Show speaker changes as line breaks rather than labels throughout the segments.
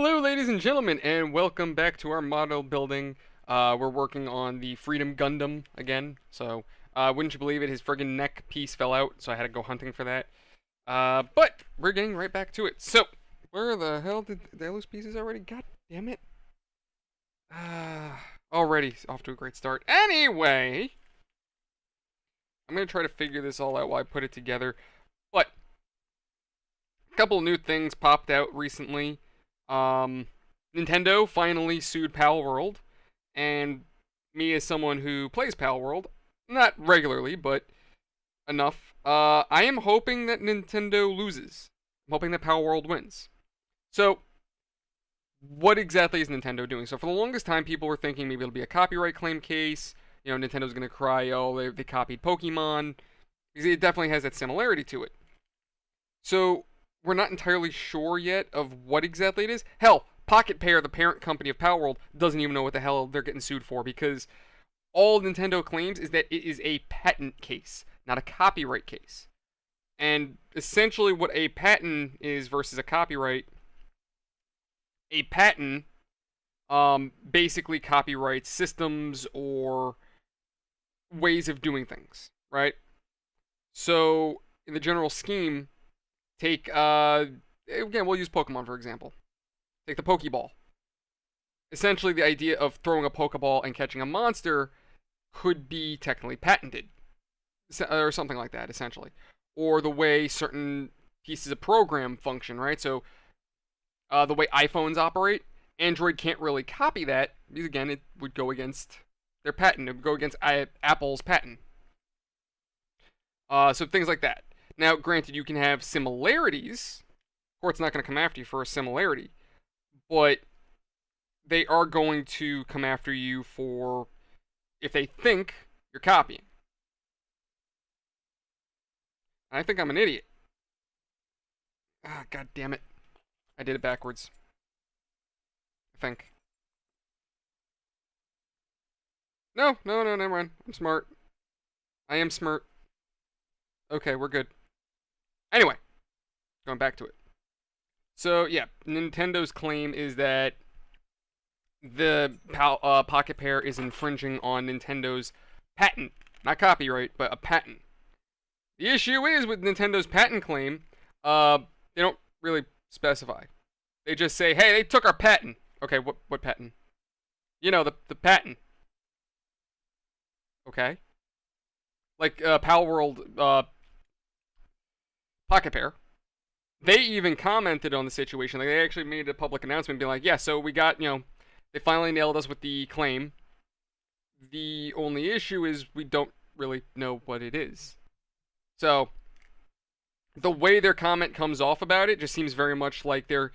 Hello, ladies and gentlemen, and welcome back to our model building. We're working on the Freedom Gundam again, so wouldn't you believe it, his friggin' neck piece fell out, so I had to go hunting for that. But we're getting right back to it. So, where the hell did I lose pieces already? God damn it. Already off to a great start. Anyway, I'm gonna try to figure this all out while I put it together, but a couple new things popped out recently. Nintendo finally sued Pal World, and me as someone who plays Pal World, not regularly, but enough, I am hoping that Nintendo loses. I'm hoping that Pal World wins. So, what exactly is Nintendo doing? So, for the longest time, people were thinking maybe it'll be a copyright claim case. You know, Nintendo's gonna cry, oh, they copied Pokemon. Because it definitely has that similarity to it. So, we're not entirely sure yet of what exactly it is. Hell, Pocket Pair, the parent company of Pal World, doesn't even know what the hell they're getting sued for because all Nintendo claims is that it is a patent case, not a copyright case. And essentially, what a patent is versus a copyright, a patent basically copyrights systems or ways of doing things, right? So, in the general scheme, take, again, we'll use Pokemon for example. Take the Pokeball. Essentially, the idea of throwing a Pokeball and catching a monster could be technically patented, or something like that, essentially. Or the way certain pieces of program function, right? So, the way iPhones operate, Android can't really copy that, because again, it would go against their patent. It would go against Apple's patent. So things like that. Now, granted, you can have similarities. Court's not going to come after you for a similarity, but they are going to come after you for if they think you're copying. And I think I'm an idiot. God damn it. I did it backwards. I think. No, never mind. I'm smart. I am smart. Okay, we're good. Anyway, going back to it. So, yeah, Nintendo's claim is that the Pocket Pair is infringing on Nintendo's patent. Not copyright, but a patent. The issue is with Nintendo's patent claim, they don't really specify. They just say, hey, they took our patent. Okay, what patent? You know, the patent. Okay. Like, Pal World, Pocket Pair. They even commented on the situation. Like, they actually made a public announcement being like, yeah, so we got, they finally nailed us with the claim. The only issue is we don't really know what it is. So, the way their comment comes off about it just seems very much like they're,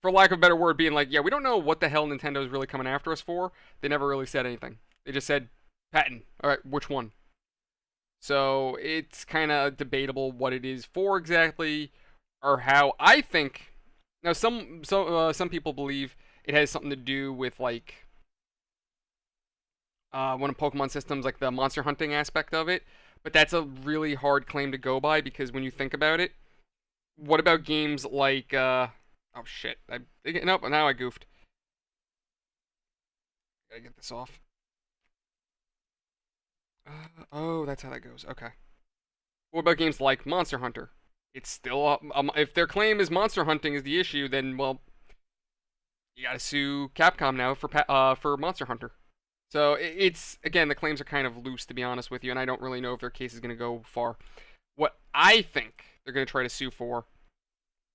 for lack of a better word, being like, yeah, we don't know what the hell Nintendo is really coming after us for. They never really said anything. They just said, patent. Alright, which one? So, it's kind of debatable what it is for exactly, or how. I think, now some people believe it has something to do with, like, one of Pokemon systems, like the monster hunting aspect of it. But that's a really hard claim to go by because when you think about it, what about games like, oh shit, nope, now I goofed. Gotta get this off. Oh, that's how that goes. Okay. What about games like Monster Hunter? It's still, if their claim is monster hunting is the issue, then, well, you gotta sue Capcom now for Monster Hunter. So it's, again, the claims are kind of loose, to be honest with you, and I don't really know if their case is going to go far. What I think they're going to try to sue for,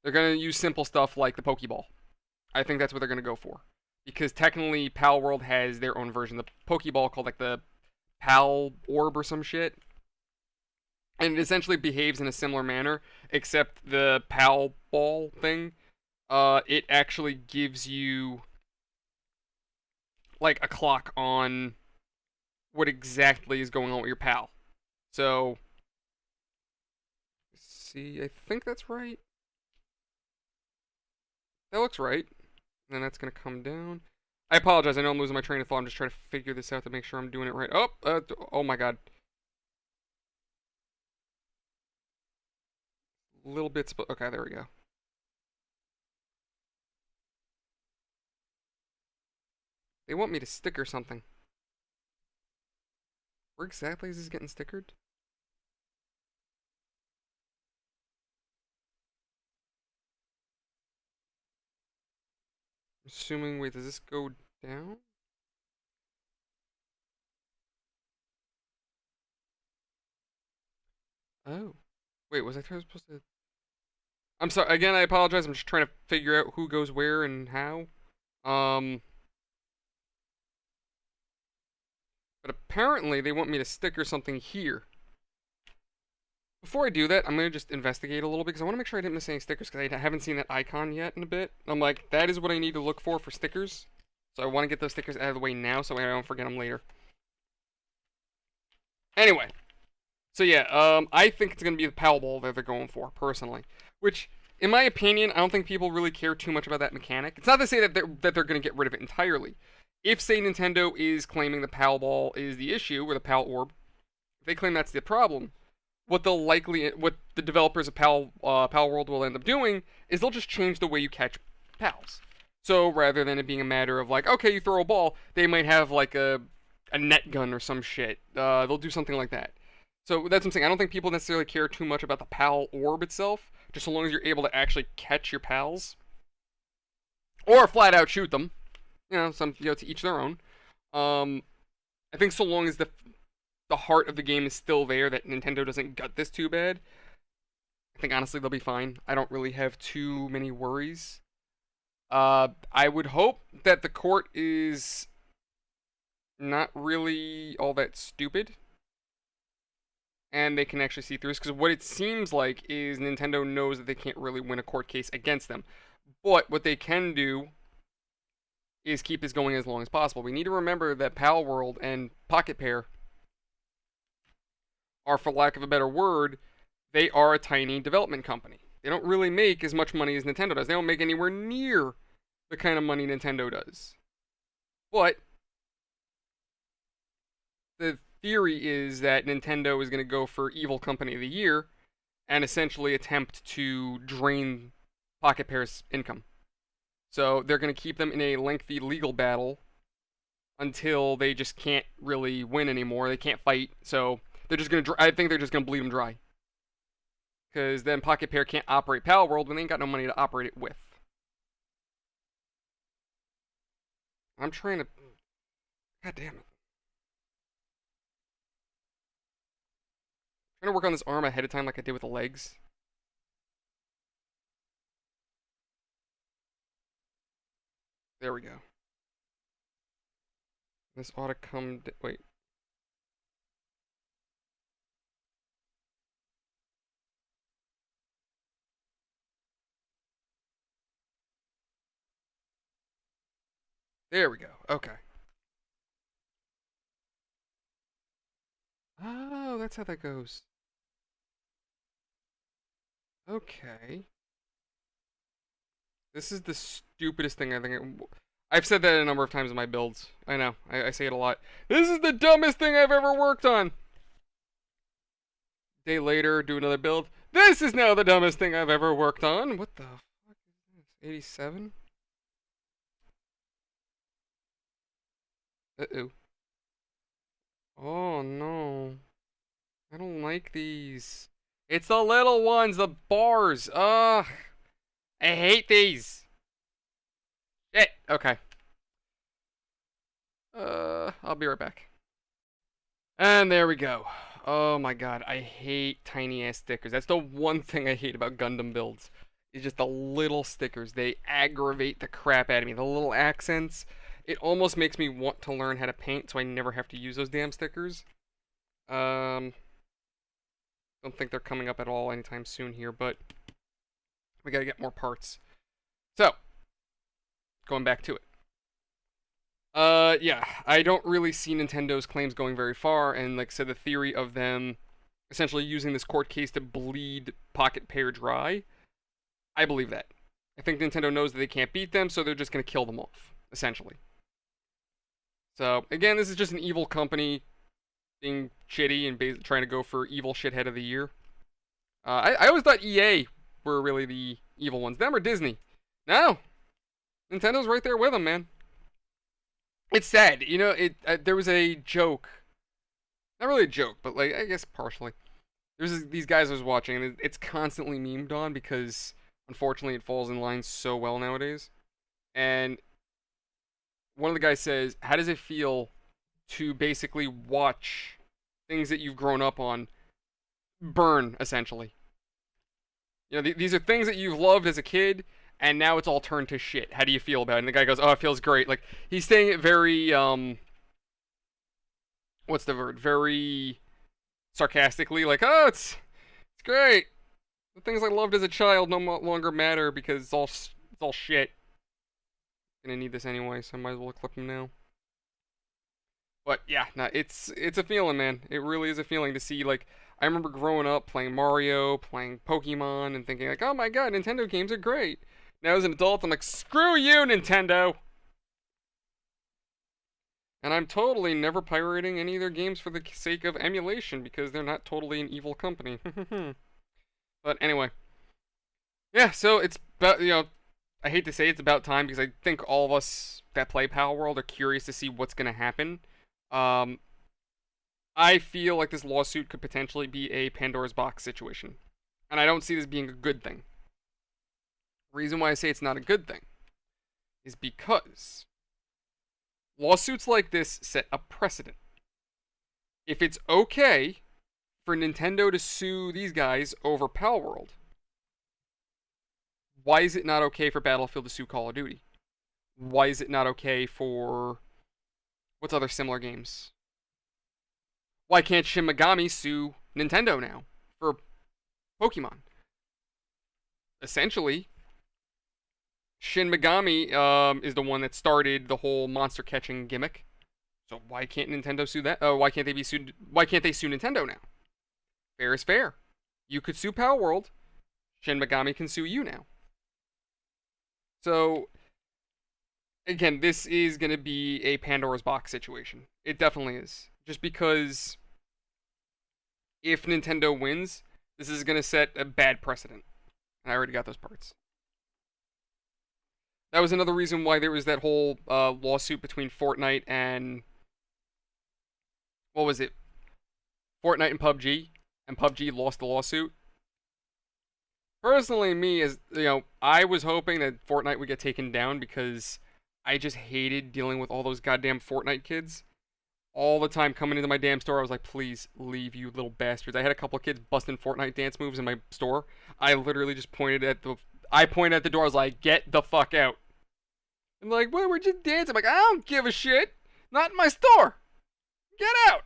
they're going to use simple stuff like the Pokeball. I think that's what they're going to go for. Because technically, Pal World has their own version. The Pokeball called like the Pal Orb or some shit. And it essentially behaves in a similar manner, except the Pal Ball thing, it actually gives you like a clock on what exactly is going on with your pal. So, see, I think that's right. That looks right. And then that's gonna come down. I apologize. I know I'm losing my train of thought. I'm just trying to figure this out to make sure I'm doing it right. Oh my god. Little bits, but okay, there we go. They want me to sticker something. Where exactly is this getting stickered? Assuming, wait, does this go down? Oh. Wait, was I supposed to... I'm sorry, again, I apologize. I'm just trying to figure out who goes where and how. Um, but apparently they want me to sticker something here. Before I do that, I'm going to just investigate a little bit because I want to make sure I didn't miss any stickers because I haven't seen that icon yet in a bit. I'm like, that is what I need to look for stickers. So I want to get those stickers out of the way now so I don't forget them later. Anyway, so yeah, I think it's going to be the Pal Ball that they're going for, personally. Which, in my opinion, I don't think people really care too much about that mechanic. It's not to say that they're going to get rid of it entirely. If, say, Nintendo is claiming the Pal Ball is the issue, or the Pal Orb, if they claim that's the problem, what the developers of Pal World will end up doing is they'll just change the way you catch pals. So rather than it being a matter of like, okay, you throw a ball, they might have like a net gun or some shit. They'll do something like that. So that's what I'm saying. I don't think people necessarily care too much about the Pal Orb itself, just so long as you're able to actually catch your pals, or flat out shoot them. To each their own. I think so long as the heart of the game is still there, that Nintendo doesn't gut this too bad, I think honestly they'll be fine. I don't really have too many worries. I would hope that the court is not really all that stupid, and they can actually see through this, because what it seems like is Nintendo knows that they can't really win a court case against them. But what they can do is keep this going as long as possible. We need to remember that Pal World and Pocket Pair are, for lack of a better word, they are a tiny development company. They don't really make as much money as Nintendo does. They don't make anywhere near the kind of money Nintendo does. But the theory is that Nintendo is going to go for Evil Company of the Year and essentially attempt to drain Pocket Pair's income. So they're going to keep them in a lengthy legal battle until they just can't really win anymore. They can't fight. So they're just going to... I think they're just going to bleed them dry. Because then Pocket Pair can't operate Pal World when they ain't got no money to operate it with. I'm trying to... God damn it. I'm trying to work on this arm ahead of time like I did with the legs. There we go. This ought to come... Wait. There we go. Okay. Oh, that's how that goes. Okay. This is the stupidest thing I think... I've said that a number of times in my builds. I know. I say it a lot. This is the dumbest thing I've ever worked on! Day later, do another build. This is now the dumbest thing I've ever worked on! What the fuck is this? 87? Uh-oh. Oh, no. I don't like these. It's the little ones, the bars. Ugh. I hate these. Shit. Okay. I'll be right back. And there we go. Oh my god, I hate tiny ass stickers. That's the one thing I hate about Gundam builds. Is just the little stickers. They aggravate the crap out of me. The little accents. It almost makes me want to learn how to paint so I never have to use those damn stickers. Don't think they're coming up at all anytime soon here, but we gotta get more parts. So, going back to it. Yeah, I don't really see Nintendo's claims going very far, and like I said, the theory of them essentially using this court case to bleed Pocket Pair dry, I believe that. I think Nintendo knows that they can't beat them, so they're just gonna kill them off, essentially. So, again, this is just an evil company being shitty and trying to go for evil shithead of the year. I always thought EA were really the evil ones. Them or Disney. No! Nintendo's right there with them, man. It's sad. You know, there was a joke, not really a joke, but like I guess partially. These guys I was watching, and it's constantly memed on because unfortunately it falls in line so well nowadays. And one of the guys says, "How does it feel to basically watch things that you've grown up on burn, essentially? You know, these are things that you've loved as a kid, and now it's all turned to shit. How do you feel about it?" And the guy goes, "Oh, it feels great." Like he's saying it very what's the word? Very sarcastically, like, "Oh, it's great. The things I loved as a child no longer matter because it's all shit." Gonna need this anyway, so I might as well clip him now. But yeah, no, it's a feeling, man. It really is a feeling to see. Like, I remember growing up playing Mario, playing Pokemon, and thinking like, "Oh my god, Nintendo games are great." Now as an adult, I'm like, "Screw you, Nintendo!" And I'm totally never pirating any of their games for the sake of emulation because they're not totally an evil company. But anyway, yeah. So it's about I hate to say it's about time because I think all of us that play Power World are curious to see what's gonna happen. Um, I feel like this lawsuit could potentially be a Pandora's box situation, and I don't see this being a good thing. Reason why I say it's not a good thing is because lawsuits like this set a precedent. If it's okay for Nintendo to sue these guys over Pal World, why is it not okay for Battlefield to sue Call of Duty? Why is it not okay for what's other similar games? Why can't Shin Megami sue Nintendo now for Pokemon? Essentially, Shin Megami is the one that started the whole monster catching gimmick. So why can't Nintendo sue that? Why can't they be sued? Why can't they sue Nintendo now? Fair is fair. You could sue Power World. Shin Megami can sue you now. So again, this is going to be a Pandora's box situation. It definitely is. Just because if Nintendo wins, this is going to set a bad precedent. I already got those parts. That was another reason why there was that whole lawsuit between Fortnite and what was it? Fortnite and PUBG lost the lawsuit. Personally, me as I was hoping that Fortnite would get taken down because I just hated dealing with all those goddamn Fortnite kids. All the time coming into my damn store, I was like, "Please leave, you little bastards." I had a couple of kids busting Fortnite dance moves in my store. I literally just pointed at the door. I was like, "Get the fuck out!" And like, "Well, we're just dancing." I'm like, "I don't give a shit. Not in my store. Get out."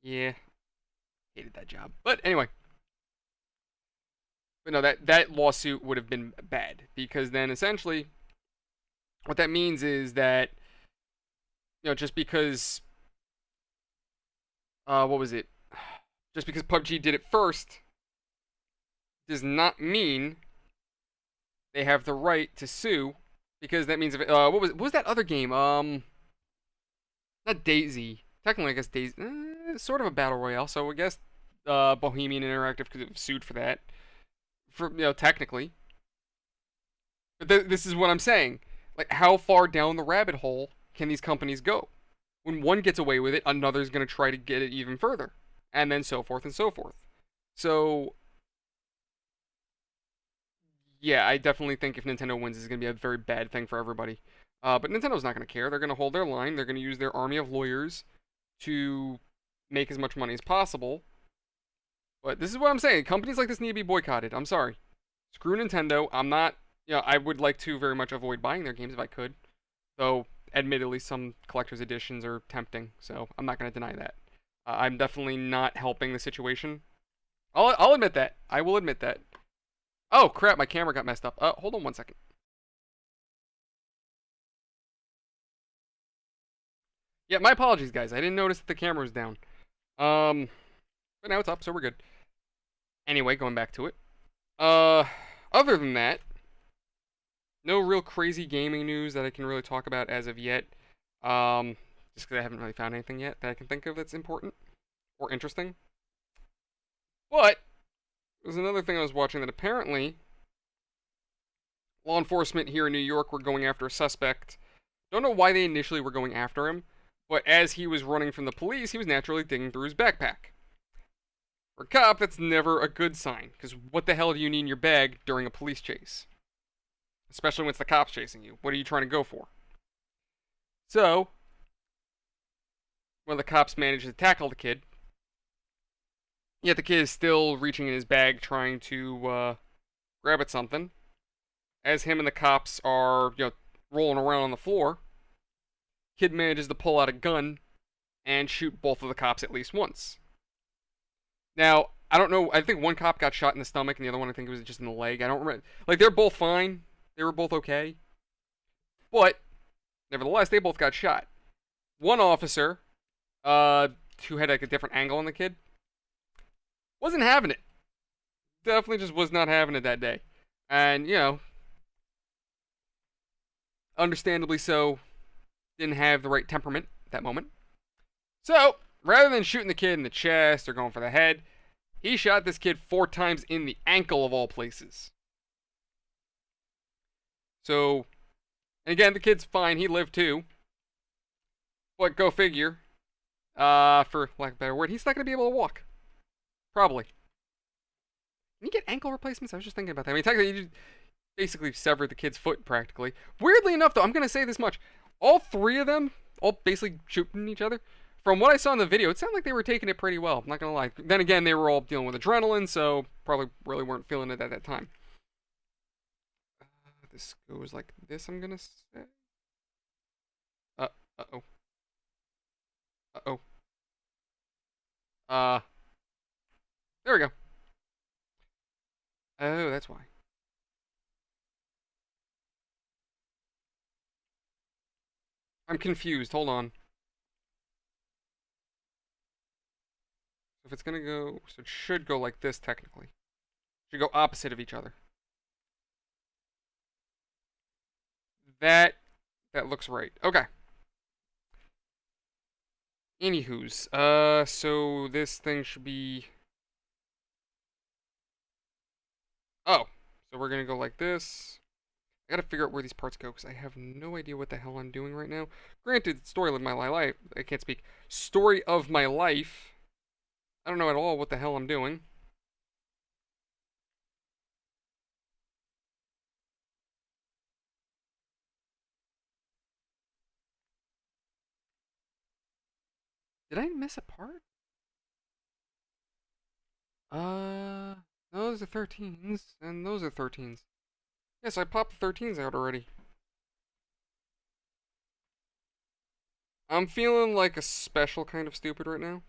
Yeah, hated that job. But anyway, but no, that lawsuit would have been bad because then essentially, what that means is that just because what was it? Just because PUBG did it first does not mean they have the right to sue because that means if what was that other game? Not Daisy. Technically, I guess Daisy, sort of a battle royale. So I guess Bohemian Interactive could have sued for that. For technically, but this is what I'm saying. Like, how far down the rabbit hole can these companies go? When one gets away with it, another's going to try to get it even further, and then so forth and so forth. So yeah, I definitely think if Nintendo wins, it's going to be a very bad thing for everybody. But Nintendo's not going to care. They're going to hold their line. They're going to use their army of lawyers to make as much money as possible. But this is what I'm saying. Companies like this need to be boycotted. I'm sorry. Screw Nintendo. I'm not. I would like to very much avoid buying their games if I could. Though, admittedly, some collector's editions are tempting. So I'm not going to deny that. I'm definitely not helping the situation. I'll admit that. I will admit that. Oh, crap. My camera got messed up. Hold on one second. Yeah, my apologies, guys. I didn't notice that the camera was down. But now it's up, so we're good. Anyway, going back to it. Other than that, no real crazy gaming news that I can really talk about as of yet. Just because I haven't really found anything yet that I can think of that's important or interesting. But there's another thing I was watching that apparently law enforcement here in New York were going after a suspect. Don't know why they initially were going after him, but as he was running from the police, he was naturally digging through his backpack. For a cop, that's never a good sign, because what the hell do you need in your bag during a police chase? Especially when it's the cops chasing you. What are you trying to go for? So, when the cops manage to tackle the kid, yet the kid is still reaching in his bag trying to grab at something. As him and the cops are, rolling around on the floor, kid manages to pull out a gun and shoot both of the cops at least once. Now, I don't know. I think one cop got shot in the stomach, and the other one, I think it was just in the leg. I don't remember. Like, they're both fine. They were both okay. But, nevertheless, they both got shot. One officer, who had, like, a different angle on the kid, wasn't having it. Definitely just was not having it that day. And, understandably so, didn't have the right temperament at that moment. So, rather than shooting the kid in the chest or going for the head, he shot this kid 4 times in the ankle of all places. So, and again, the kid's fine. He lived too. But go figure. For lack of a better word, he's not going to be able to walk. Probably. Can you get ankle replacements? I was just thinking about that. I mean, technically, you basically severed the kid's foot practically. Weirdly enough, though, I'm going to say this much. All 3 of them, all basically shooting each other, from what I saw in the video, it sounded like they were taking it pretty well. I'm not going to lie. Then again, they were all dealing with adrenaline, so probably really weren't feeling it at that time. This goes like this, I'm going to say. Uh-oh. Uh-oh. There we go. Oh, that's why. I'm confused. Hold on. If it's gonna go, so it should go like this technically. It should go opposite of each other. That looks right. Okay. Anywho's, so this thing should be. Oh, so we're gonna go like this. I gotta figure out where these parts go because I have no idea what the hell I'm doing right now. Granted, story of my life. I can't speak. Story of my life. I don't know at all what the hell I'm doing. Did I miss a part? Those are 13s, and those are 13s. Yes, I popped the 13s out already. I'm feeling like a special kind of stupid right now.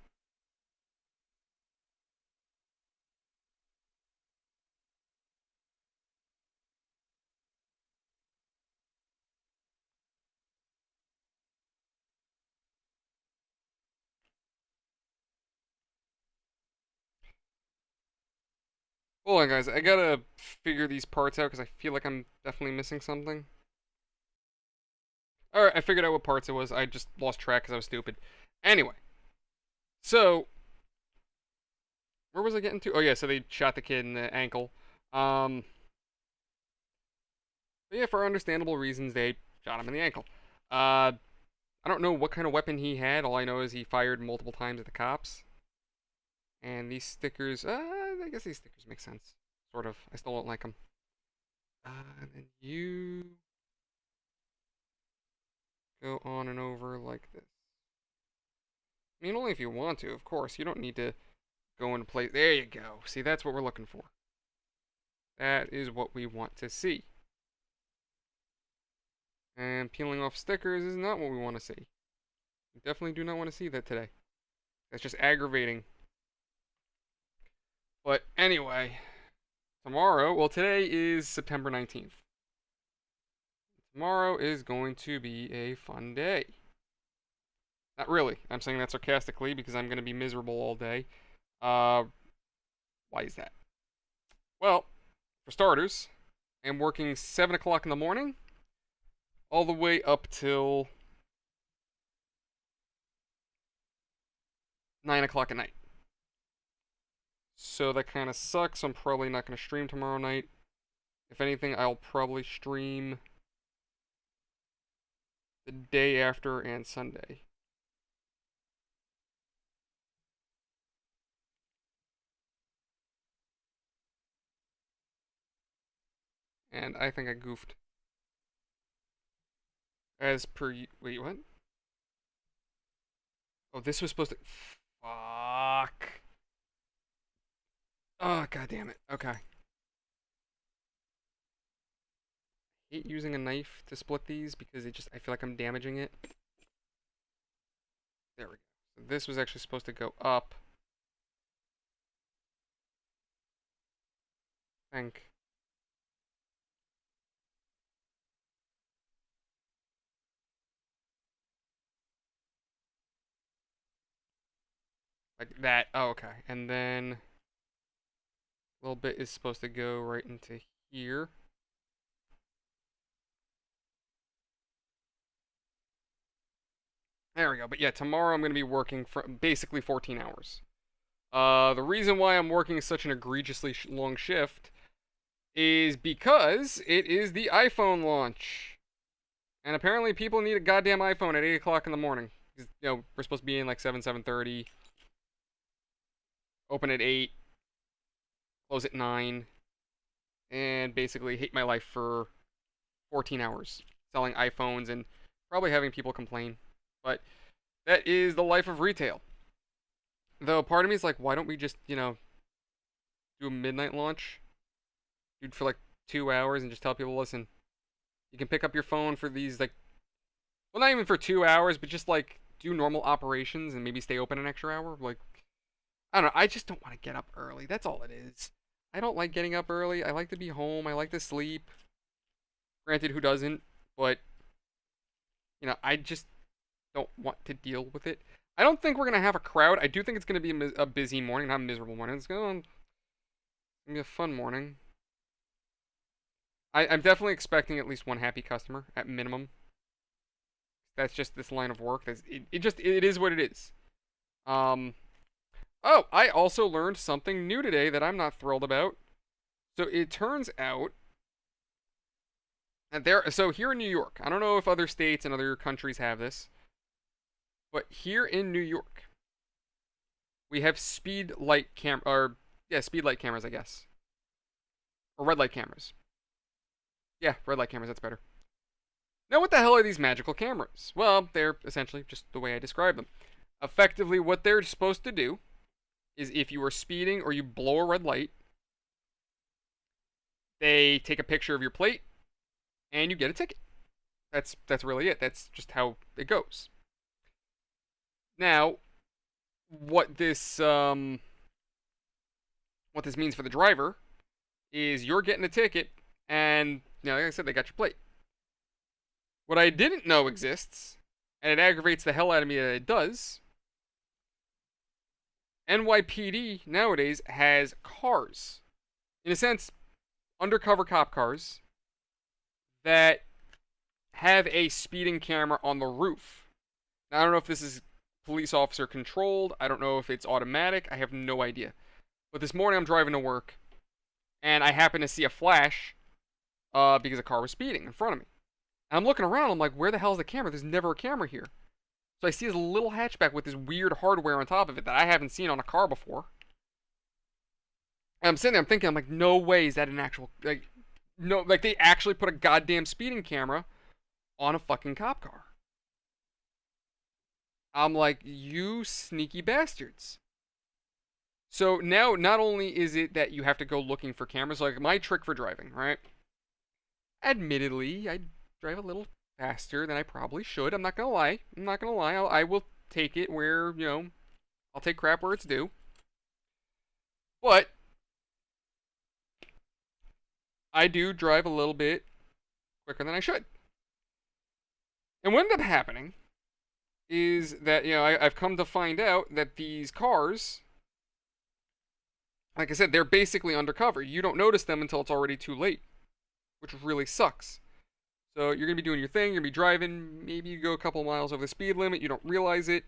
Hold on, guys. I gotta figure these parts out because I feel like I'm definitely missing something. Alright, I figured out what parts it was. I just lost track because I was stupid. Anyway. So, where was I getting to? Oh, yeah, so they shot the kid in the ankle. But yeah, for understandable reasons, they shot him in the ankle. I don't know what kind of weapon he had. All I know is he fired multiple times at the cops. And these stickers, I guess these stickers make sense. Sort of. I still don't like them. And then you go on and over like this. I mean, only if you want to, of course. You don't need to go into place. There you go. See, that's what we're looking for. That is what we want to see. And peeling off stickers is not what we want to see. We definitely do not want to see that today. That's just aggravating. But anyway, tomorrow, well, today is September 19th. Tomorrow is going to be a fun day. Not really. I'm saying that sarcastically because I'm going to be miserable all day. Why is that? Well, for starters, I'm working 7 o'clock in the morning all the way up till 9 o'clock at night. So that kind of sucks. I'm probably not going to stream tomorrow night. If anything, I'll probably stream the day after and Sunday. And I think I goofed. As per... Wait, what? Oh, this was supposed to... Fuck. Oh, god damn it. Okay. I hate using a knife to split these because I feel like I'm damaging it. There we go. So this was actually supposed to go up. I think. Like that. Oh, okay. And then a little bit is supposed to go right into here. There we go. But yeah, tomorrow I'm going to be working for basically 14 hours. The reason why I'm working such an egregiously long shift is because it is the iPhone launch. And apparently people need a goddamn iPhone at 8 o'clock in the morning. You know, we're supposed to be in like 7:30. Open at 8. Close at 9. And basically hate my life for 14 hours. Selling iPhones and probably having people complain. But that is the life of retail. Though part of me is like, why don't we just, do a midnight launch? Dude, for like 2 hours and just tell people, listen, you can pick up your phone for these, like, well, not even for 2 hours, but just like do normal operations and maybe stay open an extra hour. Like, I don't know. I just don't want to get up early. That's all it is. I don't like getting up early. I like to be home. I like to sleep. Granted, who doesn't? But, I just don't want to deal with it. I don't think we're going to have a crowd. I do think it's going to be a busy morning, not a miserable morning. It's going to be a fun morning. I'm definitely expecting at least one happy customer at minimum. That's just this line of work. It is what it is. Oh, I also learned something new today that I'm not thrilled about. So it turns out that so here in New York, I don't know if other states and other countries have this, but here in New York, we have speed light cameras, I guess. Or red light cameras. Yeah, red light cameras, that's better. Now, what the hell are these magical cameras? Well, they're essentially just the way I describe them. Effectively, what they're supposed to do is if you are speeding or you blow a red light, they take a picture of your plate and you get a ticket. That's really it. That's just how it goes. Now, what this means for the driver is you're getting a ticket and, like I said, they got your plate. What I didn't know exists, and it aggravates the hell out of me that it does, NYPD nowadays has cars. In a sense, undercover cop cars that have a speeding camera on the roof. Now, I don't know if this is police officer controlled. I don't know if it's automatic. I have no idea. But this morning I'm driving to work, and I happen to see a flash because a car was speeding in front of me. And I'm looking around. I'm like, where the hell is the camera? There's never a camera here. So I see this little hatchback with this weird hardware on top of it that I haven't seen on a car before. And I'm sitting there, I'm thinking, I'm like, no way is that an actual, they actually put a goddamn speeding camera on a fucking cop car. I'm like, you sneaky bastards. So now, not only is it that you have to go looking for cameras, like my trick for driving, right? Admittedly, I drive a little faster than I probably should. I'm not gonna lie. I will take it where, I'll take crap where it's due. But I do drive a little bit quicker than I should. And what ended up happening is that, I've come to find out that these cars, like I said, they're basically undercover. You don't notice them until it's already too late, which really sucks. So you're going to be doing your thing, you're going to be driving, maybe you go a couple miles over the speed limit, you don't realize it.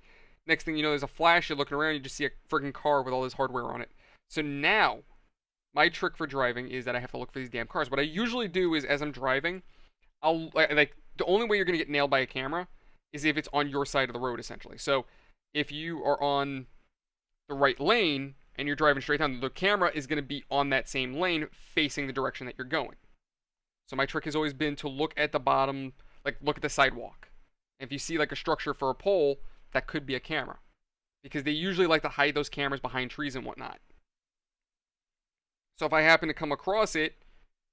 Next thing you know, there's a flash, you're looking around, you just see a freaking car with all this hardware on it. So now, my trick for driving is that I have to look for these damn cars. What I usually do is, as I'm driving, I'll like the only way you're gonna get nailed by a camera is if it's on your side of the road, essentially. So if you are on the right lane and you're driving straight down, the camera is gonna be on that same lane, facing the direction that you're going. So my trick has always been to look at the bottom, like look at the sidewalk. If you see like a structure for a pole, that could be a camera, because they usually like to hide those cameras behind trees and whatnot. So if I happen to come across it,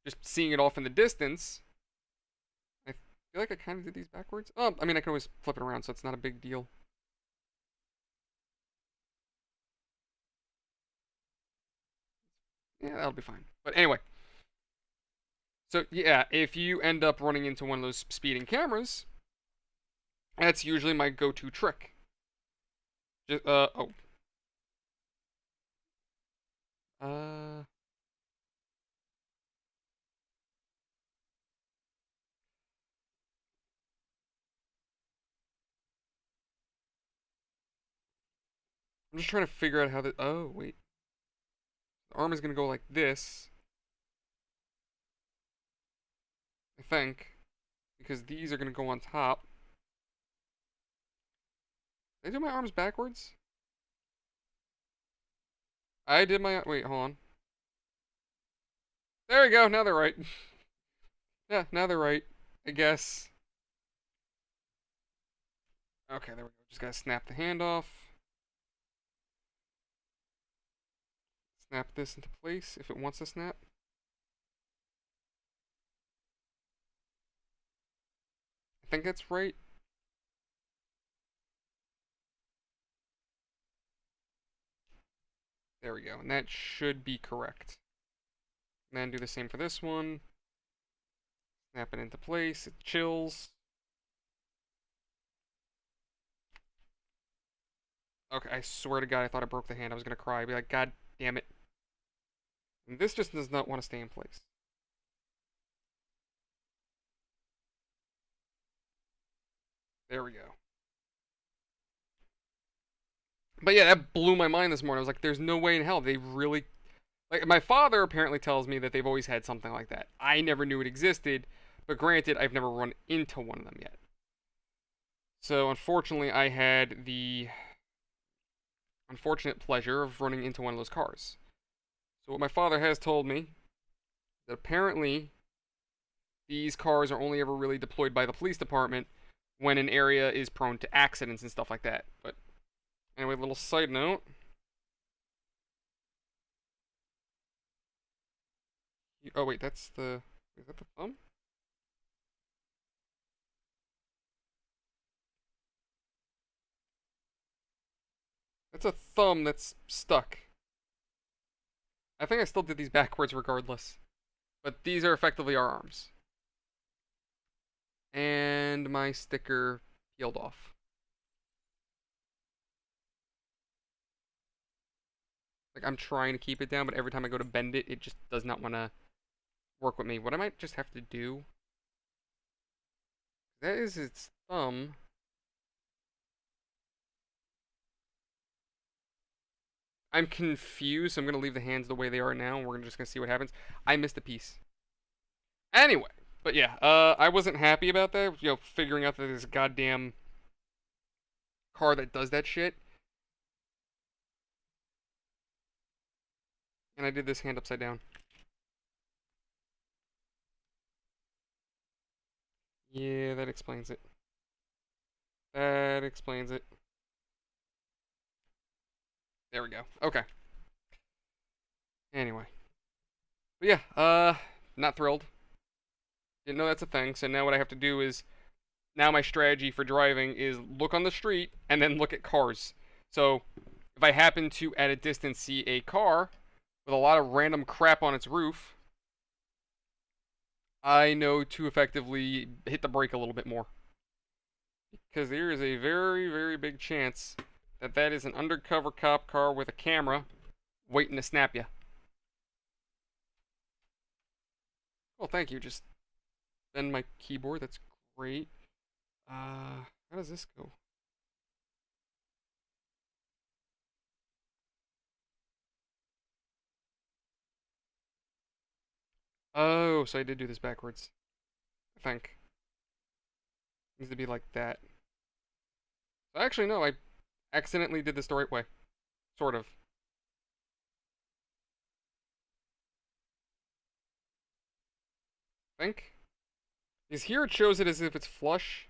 just seeing it off in the distance, I feel like I kind of did these backwards. Oh, I mean, I can always flip it around, so it's not a big deal. Yeah, that'll be fine. But anyway, so yeah, if you end up running into one of those speeding cameras, that's usually my go-to trick. Just, oh. I'm just trying to figure out how the. Oh, wait. The arm is going to go like this, I think, because these are going to go on top. Did I do my arms backwards? I did my. Wait, hold on. There we go. Now they're right. Yeah, now they're right. I guess. Okay, there we go. Just gotta snap the hand off. Snap this into place if it wants to snap. I think that's right. There we go. And that should be correct. And then do the same for this one. Snap it into place. It chills. Okay, I swear to God, I thought I broke the hand. I was gonna cry. I'd be like, God damn it. And this just does not want to stay in place. There we go. But yeah, that blew my mind this morning. I was like, there's no way in hell they really. Like, my father apparently tells me that they've always had something like that. I never knew it existed, but granted, I've never run into one of them yet. So, unfortunately, I had the unfortunate pleasure of running into one of those cars. So, what my father has told me, that apparently these cars are only ever really deployed by the police department when an area is prone to accidents and stuff like that. But anyway, little side note. Oh wait, that's the. Is that the thumb? That's a thumb that's stuck. I think I still did these backwards regardless. But these are effectively our arms. And my sticker peeled off. Like, I'm trying to keep it down, but every time I go to bend it, it just does not want to work with me. What I might just have to do, that is its thumb. I'm confused, so I'm going to leave the hands the way they are now, and we're just going to see what happens. I missed a piece. Anyway, but yeah, I wasn't happy about that, figuring out that there's a goddamn car that does that shit. And I did this hand upside down. Yeah, that explains it. That explains it. There we go. Okay. Anyway. But yeah, not thrilled. Didn't know that's a thing, so now what I have to do is, now my strategy for driving is look on the street and then look at cars. So, if I happen to, at a distance, see a car with a lot of random crap on its roof, I know to effectively hit the brake a little bit more. Because there is a very, very big chance that that is an undercover cop car with a camera waiting to snap you. Well, thank you. Just bend my keyboard. That's great. How does this go? Oh, so I did do this backwards. I think. It needs to be like that. Actually, no, I accidentally did this the right way. Sort of. I think. Because here it shows it as if it's flush.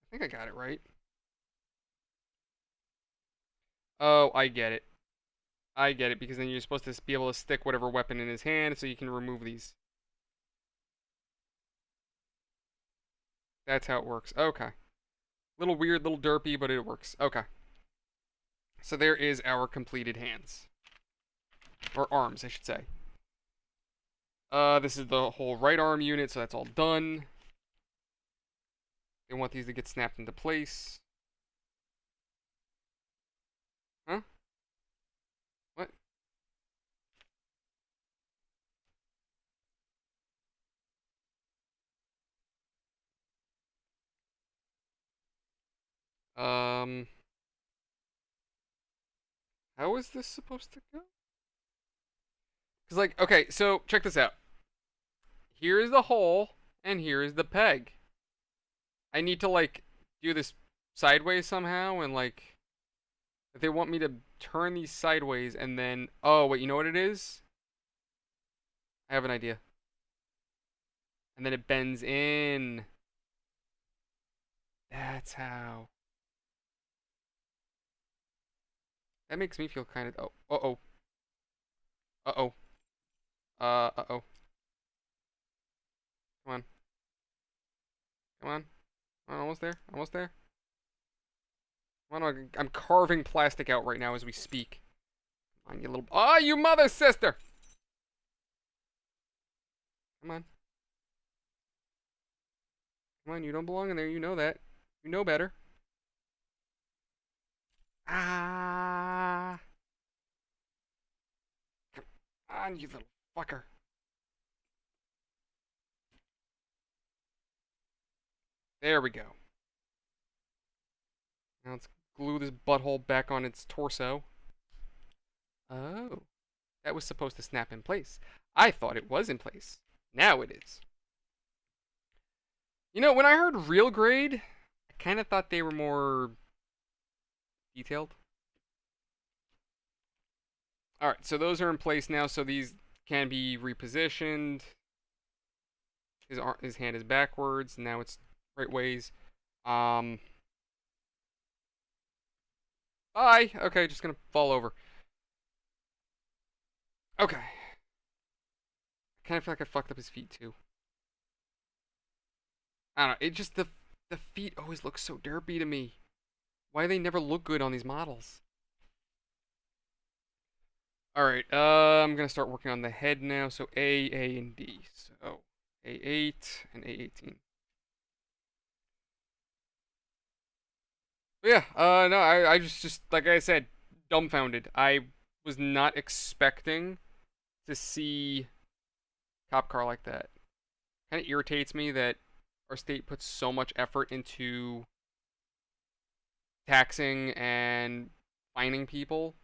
I think I got it right. Oh, I get it. I get it, because then you're supposed to be able to stick whatever weapon in his hand so you can remove these. That's how it works. Okay. Little weird, little derpy, but it works. Okay. So there is our completed hands. Or arms, I should say. This is the whole right arm unit, so that's all done. They want these to get snapped into place. Huh? What? Um, how is this supposed to go? Because, like, okay, so check this out. Here is the hole, and here is the peg. I need to, like, do this sideways somehow, and, like, if they want me to turn these sideways, and then, oh, wait, you know what it is? I have an idea. And then it bends in. That's how. That makes me feel kind of, oh, uh-oh. Uh-oh. Uh-oh. Come on. Come on. Almost there. Almost there. Come on, I'm carving plastic out right now as we speak. Come on, you little... Oh, you mother sister! Come on. Come on, you don't belong in there. You know that. You know better. Ah. Come on, you little fucker. There we go. Now let's glue this butthole back on its torso. Oh. That was supposed to snap in place. I thought it was in place. Now it is. You know, when I heard real grade, I kind of thought they were more detailed. Alright, so those are in place now, so these can be repositioned. His hand is backwards, now it's right ways. Bye! Okay, just gonna fall over. Okay. I kind of feel like I fucked up his feet, too. I don't know, it just, the feet always look so derpy to me. Why do they never look good on these models? Alright, I'm gonna start working on the head now, so A, and D. So, A8 and A18. But yeah, no, I just, like I said, dumbfounded. I was not expecting to see cop car like that. Kind of irritates me that our state puts so much effort into taxing and fining people,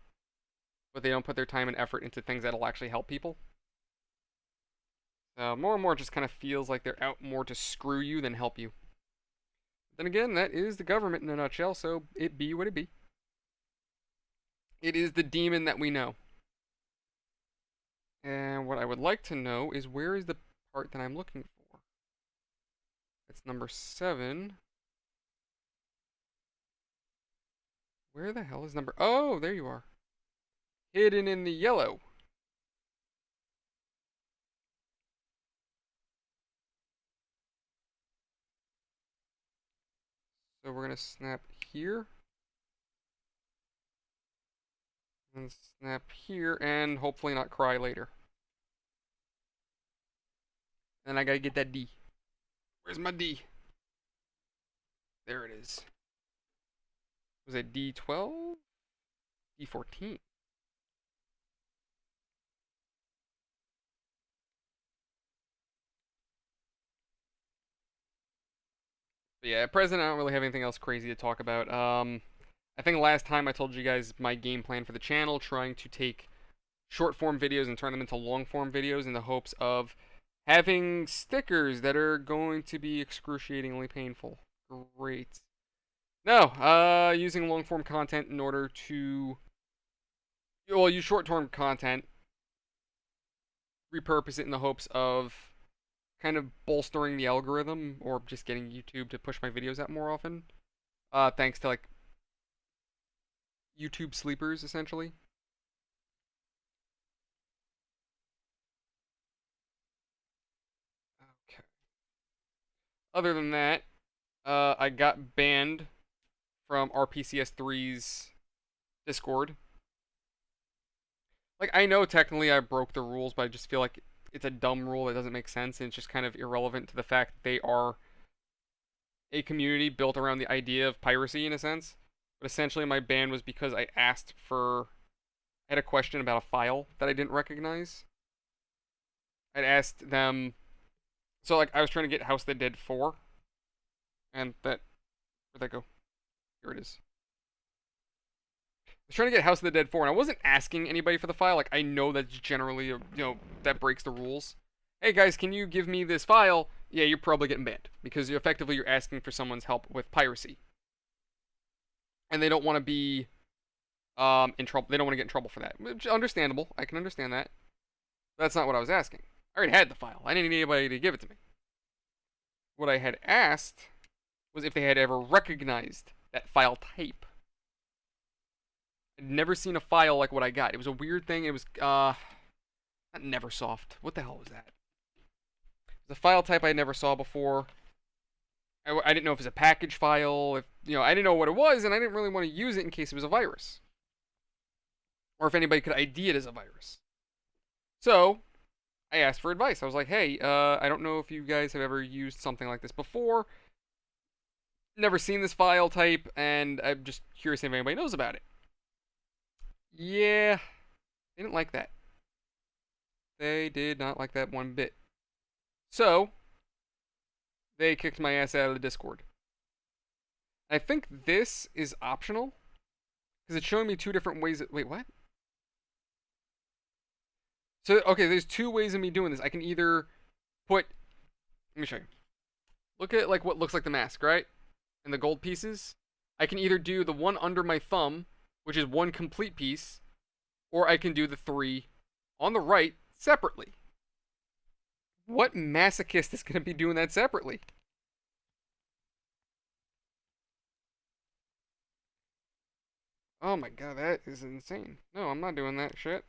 but they don't put their time and effort into things that'll actually help people. More and more it just kind of feels like they're out more to screw you than help you. Then again, that is the government in a nutshell, so it be what it be. It is the demon that we know. And what I would like to know is, where is the part that I'm looking for? It's number 7. Where the hell is number... Oh, there you are. Hidden in the yellow. So we're going to snap here. And snap here, and hopefully not cry later. And I gotta get that D. Where's my D? There it is. Was it D12? D14. But yeah, at present I don't really have anything else crazy to talk about. I think last time I told you guys my game plan for the channel, trying to take short form videos and turn them into long form videos in the hopes of having stickers that are going to be excruciatingly painful. Great. No, using long form content in order to, well, use short term content, repurpose it in the hopes of kind of bolstering the algorithm or just getting YouTube to push my videos out more often. Thanks to like YouTube sleepers, essentially. Okay. Other than that, I got banned from RPCS3's Discord. Like, I know technically I broke the rules, but I just feel like it's a dumb rule that doesn't make sense, and it's just kind of irrelevant to the fact that they are a community built around the idea of piracy in a sense. But essentially, my ban was because I asked for. I had a question about a file that I didn't recognize. I'd asked them. So, like, I was trying to get House of the Dead 4. And that. Where'd that go? Here it is. I was trying to get House of the Dead 4, and I wasn't asking anybody for the file. Like, I know that's generally, that breaks the rules. Hey guys, can you give me this file? Yeah, you're probably getting banned because you're asking for someone's help with piracy, and they don't want to be in trouble. They don't want to get in trouble for that. Which is understandable. I can understand that. That's not what I was asking. I already had the file. I didn't need anybody to give it to me. What I had asked was if they had ever recognized that file type. I'd never seen a file like what I got. It was a weird thing. It was not Neversoft. What the hell was that? It was a file type I never saw before. I didn't know if it was a package file. If I didn't know what it was, and I didn't really want to use it in case it was a virus, or if anybody could ID it as a virus. So I asked for advice. I was like, "Hey, I don't know if you guys have ever used something like this before. Never seen this file type, and I'm just curious if anybody knows about it." Yeah, they didn't like that. They did not like that one bit. So they kicked my ass out of the Discord. I think this is optional because it's showing me two different ways. Wait, what? So okay, there's two ways of me doing this. I can either put. Let me show you. Look at like what looks like the mask, right? And the gold pieces. I can either do the one under my thumb, which is one complete piece, or I can do the three on the right separately. What masochist is going to be doing that separately? Oh my god, that is insane. No, I'm not doing that shit.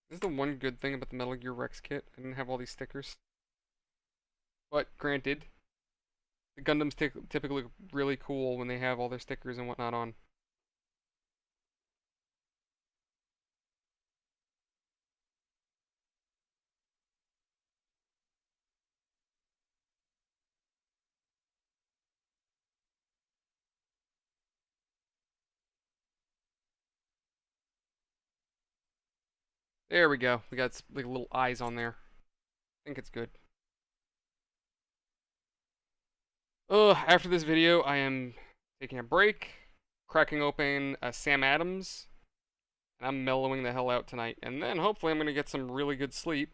This is the one good thing about the Metal Gear Rex kit. I didn't have all these stickers. But granted, the Gundams typically look really cool when they have all their stickers and whatnot on. There we go. We got like little eyes on there. I think it's good. After this video, I am taking a break, cracking open a Sam Adams, and I'm mellowing the hell out tonight. And then hopefully I'm going to get some really good sleep.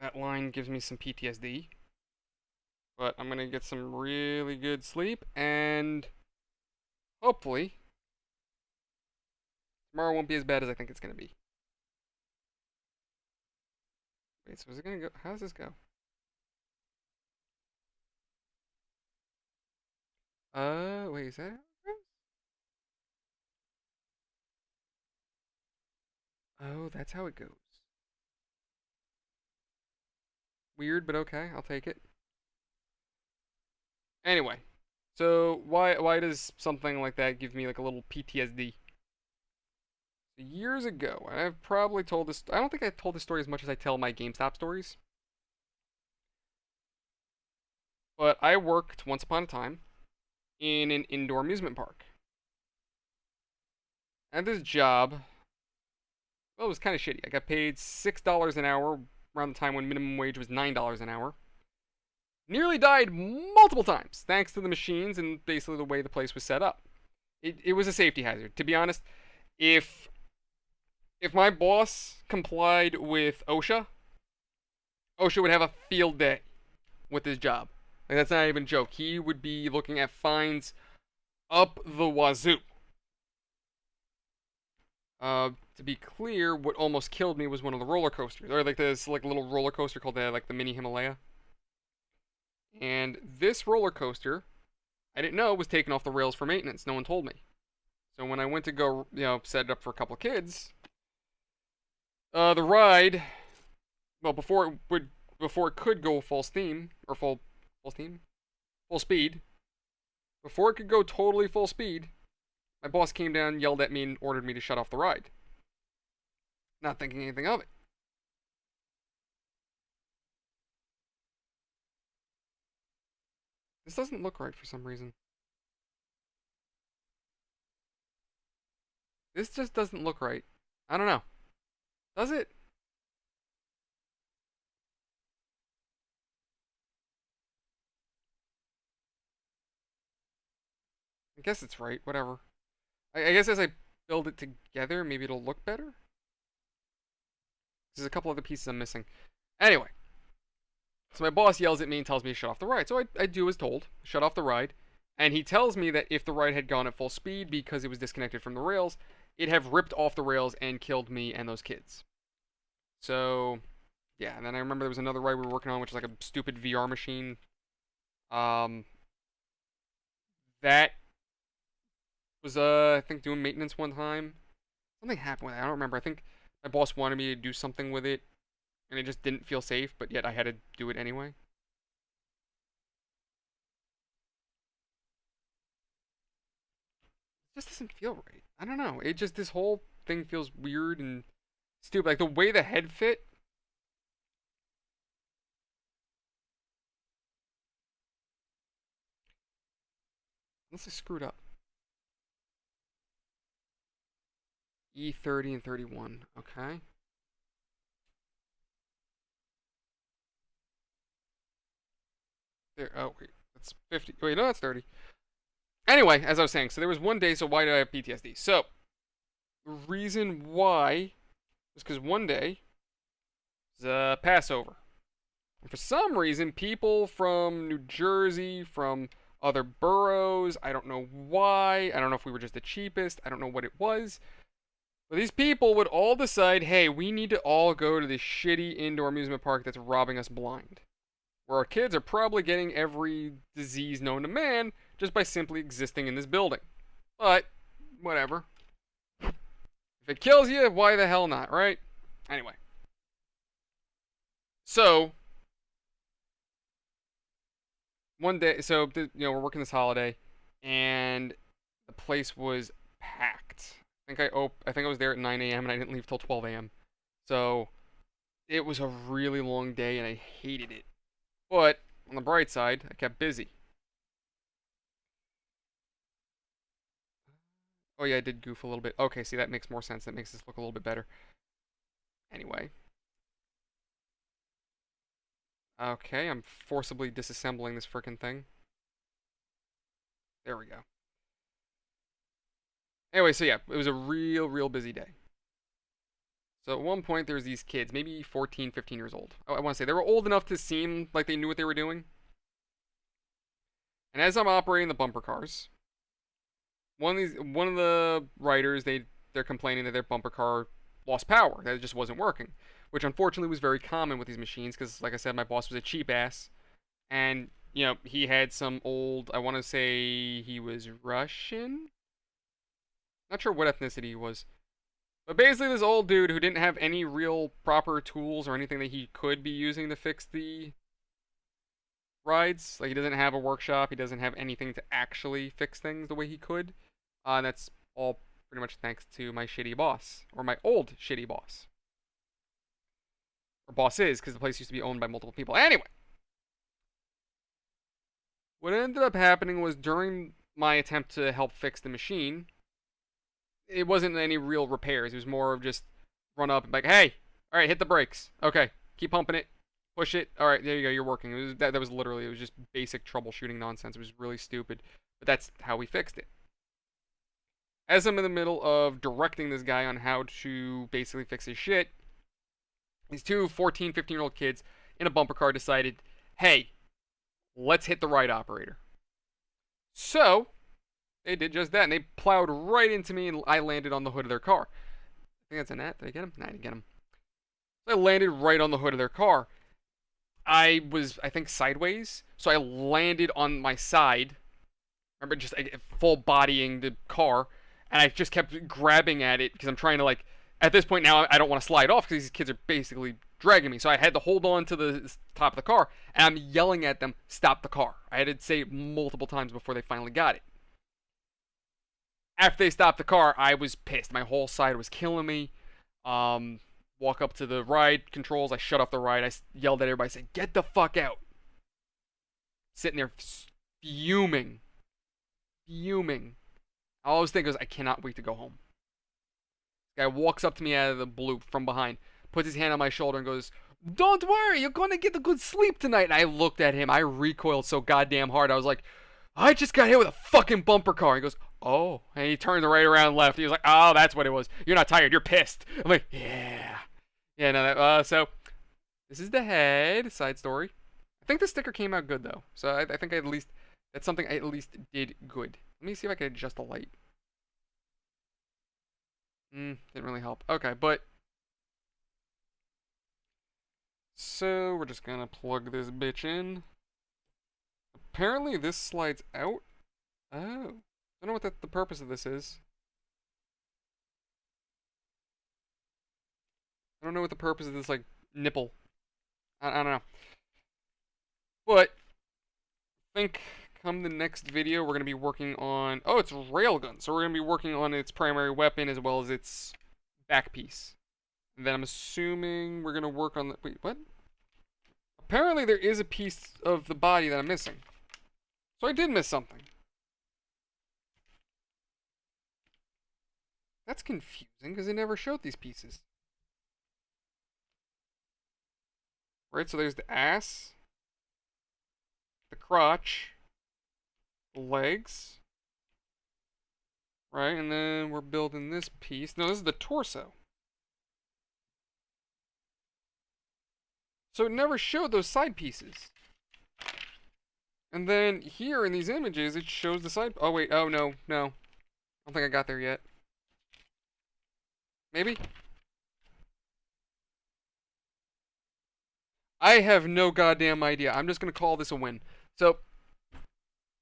That line gives me some PTSD. But I'm going to get some really good sleep, and hopefully tomorrow won't be as bad as I think it's going to be. Wait, so is it going to go? How does this go? Wait, is that? Oh, that's how it goes. Weird, but okay, I'll take it. Anyway, so why does something like that give me like a little PTSD? Years ago, and I've probably told this. I don't think I told this story as much as I tell my GameStop stories. But I worked once upon a time in an indoor amusement park. And this job, well, it was kind of shitty. I got paid $6 an hour around the time when minimum wage was $9 an hour. Nearly died multiple times thanks to the machines and basically the way the place was set up. It was a safety hazard. To be honest, if my boss complied with OSHA, OSHA would have a field day with his job. Like, that's not even a joke. He would be looking at fines up the wazoo. To be clear, what almost killed me was one of the roller coasters, or like this like little roller coaster called the mini Himalaya. And this roller coaster, I didn't know, was taken off the rails for maintenance. No one told me. So when I went to go, set it up for a couple of kids, the ride, well, before it could go full steam or full speed, before it could go totally full speed, my boss came down, yelled at me, and ordered me to shut off the ride. Not thinking anything of it. This doesn't look right for some reason. This just doesn't look right. I don't know. Does it? I guess it's right. Whatever. I guess as I build it together, maybe it'll look better. There's a couple other pieces I'm missing. Anyway. So my boss yells at me and tells me to shut off the ride. So I do as told. Shut off the ride. And he tells me that if the ride had gone at full speed because it was disconnected from the rails, it'd have ripped off the rails and killed me and those kids. So, yeah. And then I remember there was another ride we were working on, which was like a stupid VR machine. That was, I think, doing maintenance one time. Something happened with it. I don't remember. I think my boss wanted me to do something with it, and it just didn't feel safe, but yet I had to do it anyway. It just doesn't feel right. I don't know. It just, this whole thing feels weird and stupid. Like, the way the head fit. Unless I screwed up. E30 and 31. Okay. There. Oh, wait. That's 50. Wait, no, that's 30. Anyway, as I was saying, so there was one day, so why did I have PTSD? So, the reason why was because one day was Passover. And for some reason, people from New Jersey, from other boroughs, I don't know why, I don't know if we were just the cheapest, I don't know what it was, but these people would all decide, hey, we need to all go to this shitty indoor amusement park that's robbing us blind. Where our kids are probably getting every disease known to man just by simply existing in this building. But, whatever. If it kills you, why the hell not, right? Anyway. So, one day, so, we're working this holiday, and the place was packed. I think I was there at 9 a.m. and I didn't leave till 12 a.m. So, it was a really long day and I hated it. But, on the bright side, I kept busy. Oh yeah, I did goof a little bit. Okay, see, that makes more sense. That makes this look a little bit better. Anyway. Okay, I'm forcibly disassembling this frickin' thing. There we go. Anyway, so yeah, it was a real busy day. So at one point, there's these kids, maybe 14, 15 years old. Oh, I want to say, they were old enough to seem like they knew what they were doing. And as I'm operating the bumper cars, one of the riders, they're complaining that their bumper car lost power, that it just wasn't working, which unfortunately was very common with these machines because, like I said, my boss was a cheap ass, and he had some old, I want to say he was Russian, not sure what ethnicity he was, but basically this old dude who didn't have any real proper tools or anything that he could be using to fix the rides. Like, he doesn't have a workshop, he doesn't have anything to actually fix things the way he could. And that's all pretty much thanks to my shitty boss, or my old shitty boss. Or boss is, because the place used to be owned by multiple people. Anyway, what ended up happening was during my attempt to help fix the machine, it wasn't any real repairs. It was more of just run up and be like, hey, all right, hit the brakes. Okay, keep pumping it. Push it. All right, there you go. You're working. That was literally, it was just basic troubleshooting nonsense. It was really stupid, but that's how we fixed it. As I'm in the middle of directing this guy on how to basically fix his shit, these two 14, 15-year-old kids in a bumper car decided, hey, let's hit the ride operator. So they did just that, and they plowed right into me, and I landed on the hood of their car. I think that's a net. Did I get him? Nah, I didn't get him. So I landed right on the hood of their car. I was, I think, sideways, so I landed on my side. Remember, just full bodying the car, and I just kept grabbing at it because I'm trying to, like, at this point now, I don't want to slide off because these kids are basically dragging me. So I had to hold on to the top of the car, and I'm yelling at them, stop the car. I had to say it multiple times before they finally got it. After they stopped the car, I was pissed. My whole side was killing me. Walk up to the ride controls. I shut off the ride. I yelled at everybody, said, get the fuck out. Sitting there fuming. Fuming. All I was thinking was, I cannot wait to go home. This guy walks up to me out of the blue from behind, puts his hand on my shoulder and goes, don't worry, you're going to get a good sleep tonight. And I looked at him. I recoiled so goddamn hard. I was like, I just got hit with a fucking bumper car. He goes, oh. And he turned right around and left. He was like, oh, that's what it was. You're not tired. You're pissed. I'm like, yeah. Yeah, no, so this is the head. Side story. I think the sticker came out good, though. So I think I at least, that's something I at least did good. Let me see if I can adjust the light. Didn't really help. Okay, but so we're just gonna plug this bitch in. Apparently this slides out. Oh. I don't know what the purpose of this is. I don't know what the purpose of this, like, nipple. I don't know. But I think come the next video, we're going to be working on... Oh, it's railgun. So we're going to be working on its primary weapon as well as its back piece. And then I'm assuming we're going to work on the... Wait, what? Apparently there is a piece of the body that I'm missing. So I did miss something. That's confusing because they never showed these pieces. Right, so there's the ass, the crotch, the legs, right, and then we're building this piece. No, this is the torso. So it never showed those side pieces. And then here in these images, it shows the side... Oh, wait, oh, no. I don't think I got there yet. Maybe? I have no goddamn idea. I'm just going to call this a win. So,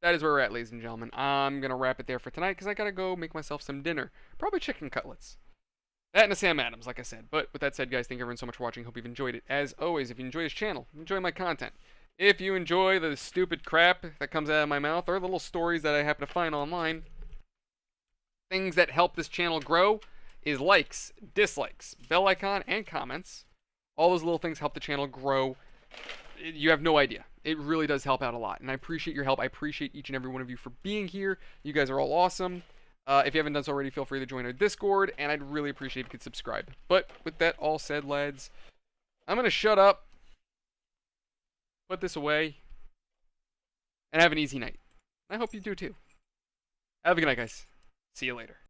that is where we're at, ladies and gentlemen. I'm going to wrap it there for tonight because I got to go make myself some dinner. Probably chicken cutlets. That and a Sam Adams, like I said. But with that said, guys, thank you everyone so much for watching. Hope you've enjoyed it. As always, if you enjoy this channel, enjoy my content. If you enjoy the stupid crap that comes out of my mouth or the little stories that I happen to find online, things that help this channel grow is likes, dislikes, bell icon, and comments. All those little things help the channel grow. You have no idea. It really does help out a lot. And I appreciate your help. I appreciate each and every one of you for being here. You guys are all awesome. If you haven't done so already, feel free to join our Discord. And I'd really appreciate if you could subscribe. But with that all said, lads, I'm going to shut up, put this away, and have an easy night. I hope you do too. Have a good night, guys. See you later.